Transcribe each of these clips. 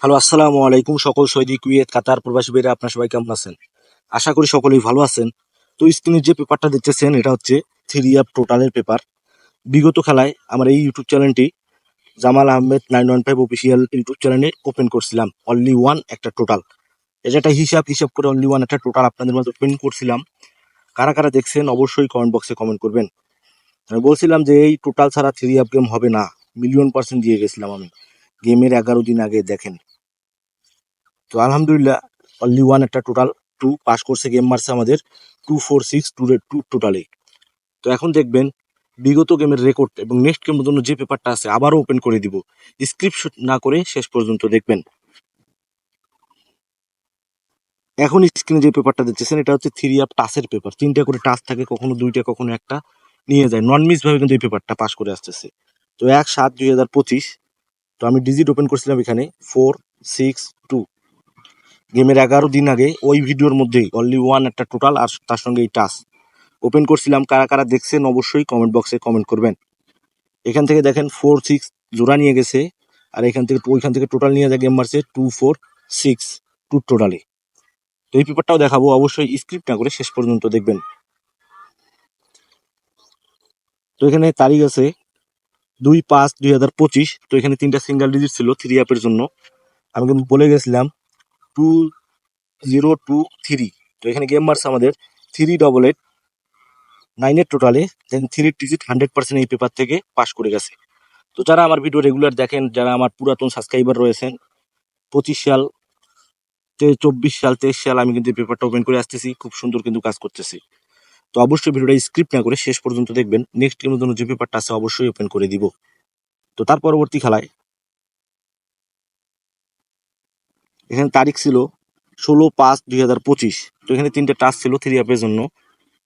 Hello, আসসালামু আলাইকুম। সকল সৌদি, কুয়েত, কাতার প্রবাসী ভাইরা আপনার সবাই কেমন আছেন? আশা করি সকলেই ভালো আছেন। তো স্ক্রিনে যে পেপারটা দেখতেছেন এটা হচ্ছে থ্রি আপ টোটালের পেপার। বিগত খেলায় আমার এই ইউটিউব চ্যানেলটি জামাল আহমেদ 915 অফিসিয়াল ইউটিউব চ্যানেলে ওপেন করছিলাম অনলি ওয়ান একটা টোটাল। এটা একটা হিসাব করে অনলি ওয়ান একটা টোটাল আপনাদের মাঝে ওপেন করছিলাম। কারা কারা দেখছেন অবশ্যই কমেন্ট বক্সে কমেন্ট করবেন। আমি বলছিলাম যে এই টোটাল ছাড়া থ্রি আপ গেম হবে না, মিলিয়ন% দিয়ে গেছিলাম আমি। গেমের 11 দিন আগে দেখেন। তো আলহামদুলিল্লাহ অনলি ওয়ান একটা টোটাল টু পাস করছে, গেম মারছে আমাদের 246 টোটালে। তো এখন দেখবেন বিগত গেমের রেকর্ড এবং নেক্সট গেমের জন্য যে পেপারটা আছে আবারও ওপেন করে দিব। স্ক্রিপ্ট না করে শেষ পর্যন্ত দেখবেন। এখন স্ক্রিনে যে পেপারটা দেখতেছেন এটা হচ্ছে থ্রি আপ টাসের পেপার। 3টা করে টাস থাকে, কখনো 2টা কখনো একটা নিয়ে যায়। নন মিস ভাবে কিন্তু এই পেপারটা পাস করে আসতেছে। তো 1/7/2025। তো আমি ডিজিট ওপেন করছিলাম এখানে 462। গেমের 11 দিন আগে ওই ভিডিওর মধ্যেই অনলি ওয়ান একটা টোটাল আর তার সঙ্গে এই টাস ওপেন করছিলাম। কারা কারা দেখছেন অবশ্যই কমেন্ট বক্সে কমেন্ট করবেন। এখান থেকে দেখেন 4-6 জোড়া নিয়ে গেছে, আর ওইখান থেকে টোটাল নিয়ে যায় গেম মারছে 2-4-6 টোটালে। তো এই পেপারটাও দেখাবো, অবশ্যই স্ক্রিপ্ট না করে শেষ পর্যন্ত দেখবেন। তো এখানে তারিখ আছে 2/5/2025। তো এখানে 3টা সিঙ্গেল ডিজিট ছিল থ্রি আপের জন্য। আমি কিন্তু বলে গেছিলাম 2023। তো এখানে গেম মারছে আমাদের 388 টোটালে। দেন 3 ডিজিট 100% এই পেপার থেকে পাস করে গেছে। তো যারা আমার ভিডিও রেগুলার দেখেন, যারা আমার পুরাতন সাবস্ক্রাইবার রয়েছেন, 25 সাল, 24 সাল, 23 সাল আমি কিন্তু এই পেপারটা ওপেন করে আসতেছি, খুব সুন্দর কিন্তু কাজ করতেছি। তো অবশ্যই ভিডিওটা স্ক্রিপ্ট না করে শেষ পর্যন্ত দেখবেন। নেক্সট গেমের জন্য যে পেপারটা আছে অবশ্যই ওপেন করে দিব। তো তার পরবর্তী খেলায় এখানে তারিখ ছিল 16/5/2025। তো এখানে 3টে টাচ ছিল থ্রি আপের জন্য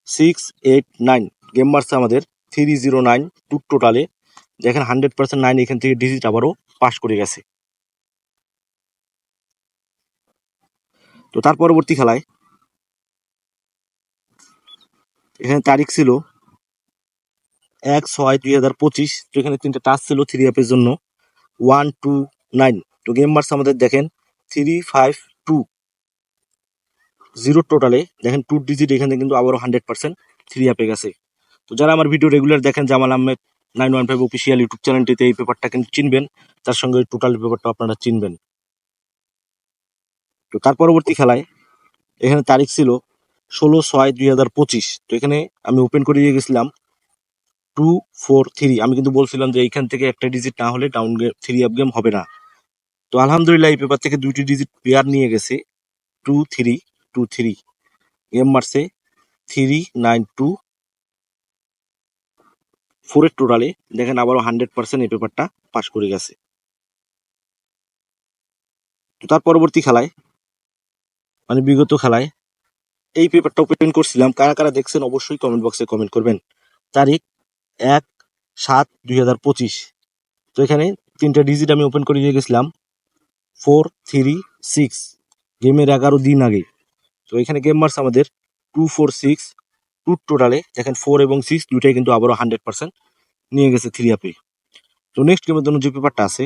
689। গেম মারছে আমাদের 309 টোটালে। দেখেন 100% 9 এখান থেকে ডিজিট আবারও পাস করে গেছে। তো তার পরবর্তী খেলায় এখানে তারিখ ছিল 1/6/2025। তো এখানে 3টে টাচ ছিল থ্রি আপের জন্য 129। তো গেম মারছে আমাদের দেখেন 3520 টোটালে। দেখেন 2 ডিজিট এখানে কিন্তু আবারও 100% থ্রি আপে গেছে। তো যারা আমার ভিডিও রেগুলার দেখেন, জামাল আহমেদ 915 অফিসিয়াল ইউটিউব চ্যানেলটিতে এই পেপারটা কিন্তু চিনবেন, তার সঙ্গে টোটাল পেপারটা আপনারা চিনবেন। তো তার পরবর্তী খেলায় এখানে তারিখ ছিল 16/6/2025। তো এখানে আমি ওপেন করে দিয়ে গেছিলাম 243। আমি কিন্তু বলছিলাম যে এইখান থেকে একটা ডিজিট না হলে down game three up game হবে না। তো আলহামদুলিল্লাহ এই পেপার থেকে 2টি ডিজিট পেয়ার নিয়ে গেছে 2323। গেম মারছে 3924 টোটালে। দেখেন আবারও 100% এই পেপারটা পাস করে গেছে। তো তার পরবর্তী খেলায় মানে বিগত খেলায় এই পেপারটা ওপেন করছিলাম। কারা কারা দেখছেন অবশ্যই কমেন্ট বক্সে কমেন্ট করবেন। তারিখ 1/7/2025। তো এখানে 3টা ডিজিট আমি ওপেন করে দিয়ে গেছিলাম 436। গেমের 11 দিন আগে। তো এখানে গেম মার্স আমাদের 246 টোটালে। দেখেন 4 এবং 6 দুইটাই কিন্তু আবারও 100% নিয়ে গেছে থ্রি আপে। তো নেক্সট গেমের জন্য যে পেপারটা আছে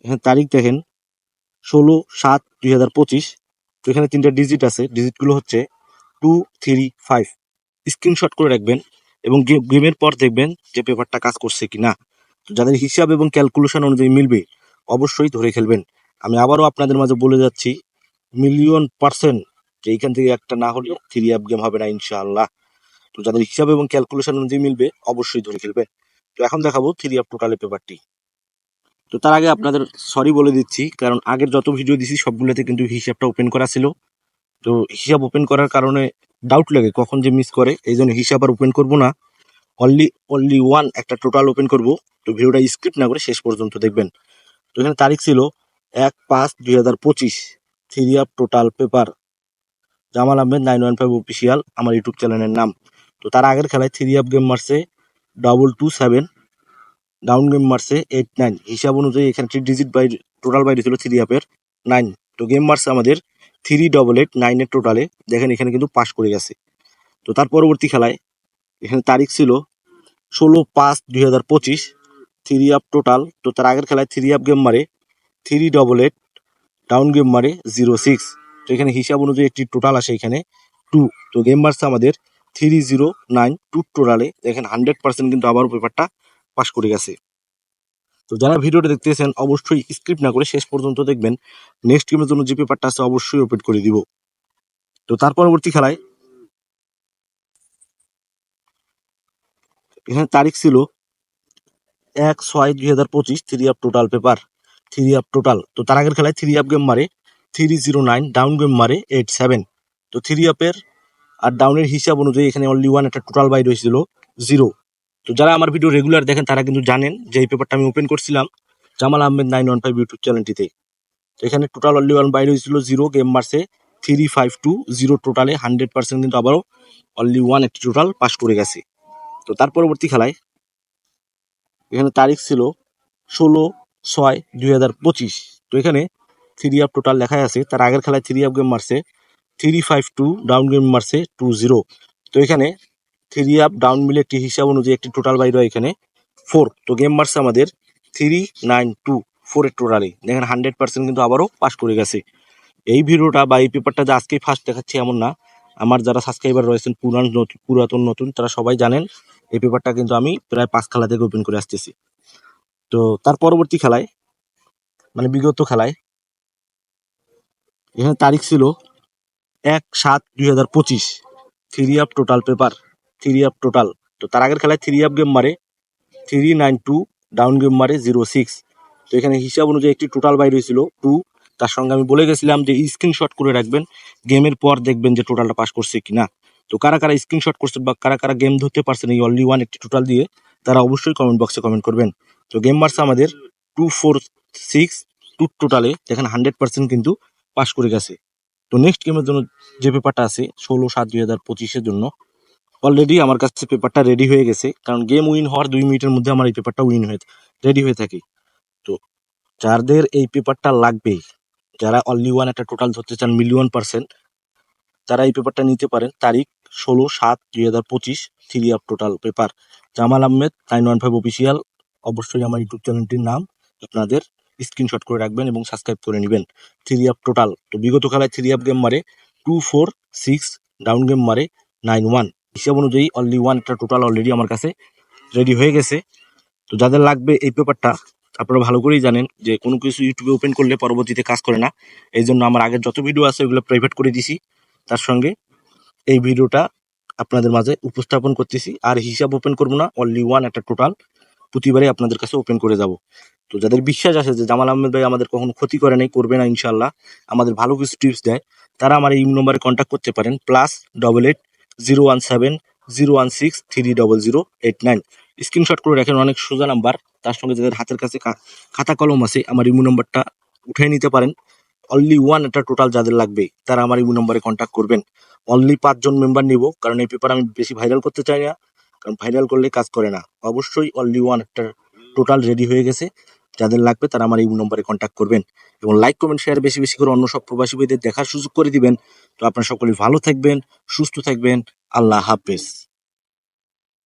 এখানে তারিখ দেখেন 16/7/2025। তো এখানে 3টা ডিজিট আছে, ডিজিটগুলো হচ্ছে 235। স্ক্রিনশট করে রাখবেন এবং গেমের পর দেখবেন যে পেপারটা কাজ করছে কিনা। তো যাদের হিসাব এবং ক্যালকুলেশন অনুযায়ী মিলবে অবশ্যই ধরে খেলবেন। আমি আবারও আপনাদের মাঝে বলে যাচ্ছি, মিলিয়ন% যে এইখান থেকে একটা না হলে থ্রি আপ গেম হবে না ইনশাআল্লাহ। তো যাদের হিসাব এবং ক্যালকুলেশন অনুযায়ী মিলবে অবশ্যই ধরে খেলবেন। তো এখন দেখাবো থ্রি আপ টোটালে পেপারটি। তো তার আগে আপনাদের সরি বলে দিচ্ছি, কারণ আগের যত ভিডিও দিছি সবগুলোতে কিন্তু হিসাবটা ওপেন করা ছিল। তো হিসাব ওপেন করার কারণে ডাউট লাগে কখন যে মিস করে, এই জন্য হিসাব আর ওপেন করবো না। অনলি ওয়ান একটা টোটাল ওপেন করব। তো ভিডিওটা স্ক্রিপ্ট না করে শেষ পর্যন্ত দেখবেন। তো এখানে তারিখ ছিল 1/5/2025। Three up total paper Jamal Ahmed 915 official আমার ইউটিউব চ্যানেলের নাম। তো তার আগের খেলায় থ্রি আপ গেম মারছে 227, ডাউন গেম মারছে 89। হিসাব অনুযায়ী এখানে 3 ডিজিট বাইরে টোটাল বাইরে ছিল থ্রি আপের 9। তো গেম মারছে আমাদের 3889 টোটালে। দেখেন এখানে কিন্তু পাস করে গেছে। তো তার পরবর্তী খেলায় এখানে তারিখ ছিল 16/5/2025। 3 আপ টোটাল। তো তার আগের খেলায় 3 আপ গেম মারে 388, ডাউন গেম মারে 06। তো এখানে হিসাব অনুযায়ী একটি টোটাল আসে এখানে 2। তো গেম মারছে আমাদের 309 2 টোটালে। দেখেন 100% কিন্তু আবারও পেপারটা পাস করে গেছে। তো যারা ভিডিওটা দেখতেছেন অবশ্যই স্কিপ না করে শেষ পর্যন্ত দেখবেন। নেক্সট গেমের জন্য যে পেপারটা আছে অবশ্যই ওপেন করে দিব। তো তার পরবর্তী খেলায় এখানে তারিখ ছিল 1/6/2025, 3 up total paper 3 up total. তো তার আগের খেলায় 3 আপ গেম মারে 309, ডাউন গেম মারে 87। তো 3 আপের আর ডাউনের হিসাব অনুযায়ী এখানে অনলি ওয়ান একটা টোটাল বাইর হয়েছিল 0। তো যারা আমার ভিডিও রেগুলার দেখেন তারা কিন্তু জানেন যে এই পেপারটা আমি ওপেন করছিলাম জামাল আহমেদ 915 ইউটিউব চ্যানেলটিতে। তো এখানে টোটাল অনলি ওয়ান বাইর হয়েছিল 0, গেম মারছে 352 0 টোটালে। 100% কিন্তু আবারও অনলি ওয়ান একটি টোটাল পাস করে গেছে। তো তার পরবর্তী খেলায় এখানে তারিখ ছিল 16/6/2025। তো এখানে 3 আপ টোটাল লেখাই আছে। তার আগের খেলায় 3 আপ গেম মারছে 352, ডাউন গেম মারছে 20। তো এখানে 3 আপ ডাউন মিলে একটি হিসাব অনুযায়ী একটি টোটাল বাইর হয় এখানে 4। তো গেম মারছে আমাদের 392 4 এর টোটালে। দেখেন 100% কিন্তু আবারও পাস করে গেছে। এই ভিডিওটা বা এই পেপারটা যে আজকেই ফার্স্ট দেখাচ্ছি এমন না। আমার যারা সাবস্ক্রাইবার রয়েছেন পুরাতন নতুন তারা সবাই জানেন এই পেপারটা কিন্তু আমি প্রায় 5 খেলা থেকে ওপেন করে আসতেছি। তো তার পরবর্তী খেলায় মানে বিগত খেলায় এখানে তারিখ ছিল 1/7/2025, 3 up total paper 3 up total. তো তার আগের খেলায় 3 আপ গেম মারে 392, ডাউন গেম মারে 06। তো এখানে হিসাব অনুযায়ী একটি টোটাল বাইর হয়েছিল 2। তার সঙ্গে আমি বলে গেছিলাম যে স্ক্রিনশট করে রাখবেন, গেমের পর দেখবেন যে টোটালটা পাস করছে কিনা। তো কারা কারা স্ক্রিনশট করছেন বা কারা কারা গেম ধরতে পারছেন এই অনলি ওয়ান একটি টোটাল দিয়ে তারা অবশ্যই কমেন্ট বক্সে কমেন্ট করবেন। তো গেম মারছে আমাদের 246 2 টোটালে। দেখেন 100% কিন্তু পাস করে গেছে। তো নেক্সট গেমের জন্য যে পেপারটা আছে 16/7/2025 জন্য অলরেডি আমার কাছে পেপারটা রেডি হয়ে গেছে, কারণ গেম উইন হওয়ার 2 মিনিটের মধ্যে আমার এই পেপারটা রেডি হয়ে থাকে। তো যাদের এই পেপারটা লাগবে, যারা অনলি ওয়ান একটা টোটাল ধরতে চান মিলিয়ন%, তারা এই পেপারটা নিতে পারেন। তারিখ 16/7/2025, 3 up total paper Jamal Ahmed 915 official. অবশ্যই আমার ইউটিউব চ্যানেলটির নাম আপনাদের স্ক্রিনশট করে রাখবেন এবং সাবস্ক্রাইব করে নেবেন। 3 আপ টোটাল। তো বিগত খেলায় 3 আপ গেম মারে 246, ডাউন গেম মারে 91। হিসাব অনুযায়ী অনলি ওয়ান একটা টোটাল অলরেডি আমার কাছে রেডি হয়ে গেছে। তো যাদের লাগবে এই পেপারটা, আপনারা ভালো করেই জানেন যে কোনো কিছু ইউটিউবে ওপেন করলে পরবর্তীতে কাজ করে না। এই জন্য আমার আগের যত ভিডিও আছে ওগুলো প্রাইভেট করে দিছি। তার সঙ্গে এই ভিডিওটা আপনাদের মাঝে উপস্থাপন করতেছি। আর হিসাব ওপেন করবো না, অনলি ওয়ান একটা টোটাল প্রতিবারে আপনাদের কাছে ওপেন করে যাব। তো যাদের বিশ্বাস আছে যে জামাল আহমেদ ভাই আমাদের কখনো ক্ষতি করে নাই, করবে না ইনশাল্লাহ, আমাদের ভালো কিছু টিপস দেয়, তারা আমার এই নম্বরে কন্ট্যাক্ট করতে পারেন। +88 017 016 30089। স্ক্রিনশট করে রাখেন, অনেক সোজা নাম্বার। তার সঙ্গে যাদের হাতের কাছে খাতা কলম আছে আমার ইমো নাম্বারটা উঠে নিতে পারেন। অনলি ওয়ান একটা টোটাল যাদের লাগবে তারা আমার ইমো নাম্বারে কন্ট্যাক্ট করবেন। অনলি 5 জন মেম্বার নিব, কারণ এই পেপার আমি বেশি ভাইরাল করতে চাই না, কারণ ভাইরাল করলে কাজ করে না। অবশ্যই অনলি ওয়ান একটা টোটাল রেডি হয়ে গেছে। যাদের লাগবে তারা আমার এই নম্বরে কন্ট্যাক্ট করবেন এবং লাইক কমেন্ট শেয়ার বেশি বেশি করে অন্য সব প্রবাসী ভাইদের দেখার সুযোগ করে দিবেন। তো আপনারা সকলে ভালো থাকবেন, সুস্থ থাকবেন। আল্লাহ হাফেজ।